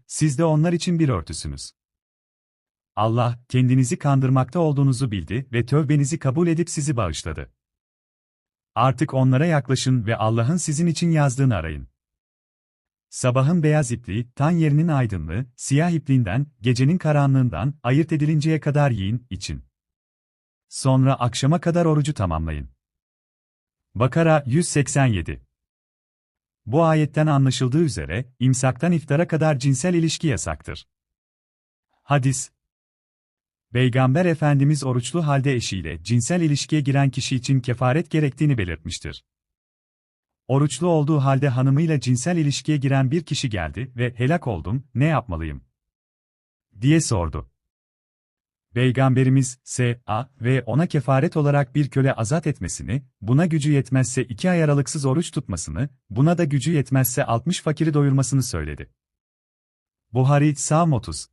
siz de onlar için bir örtüsünüz. Allah, kendinizi kandırmakta olduğunuzu bildi ve tövbenizi kabul edip sizi bağışladı. Artık onlara yaklaşın ve Allah'ın sizin için yazdığını arayın. Sabahın beyaz ipliği, tan yerinin aydınlığı, siyah ipliğinden, gecenin karanlığından ayırt edilinceye kadar yiyin, için. Sonra akşama kadar orucu tamamlayın. Bakara 187. Bu ayetten anlaşıldığı üzere, imsaktan iftara kadar cinsel ilişki yasaktır. Hadis. Peygamber Efendimiz oruçlu halde eşiyle cinsel ilişkiye giren kişi için kefaret gerektiğini belirtmiştir. Oruçlu olduğu halde hanımıyla cinsel ilişkiye giren bir kişi geldi ve "Helak oldum, ne yapmalıyım?" diye sordu. Peygamberimiz, S.A. ve ona kefaret olarak bir köle azat etmesini, buna gücü yetmezse 2 ay aralıksız oruç tutmasını, buna da gücü yetmezse 60 fakiri doyurmasını söyledi. Buhari, Sağm 30.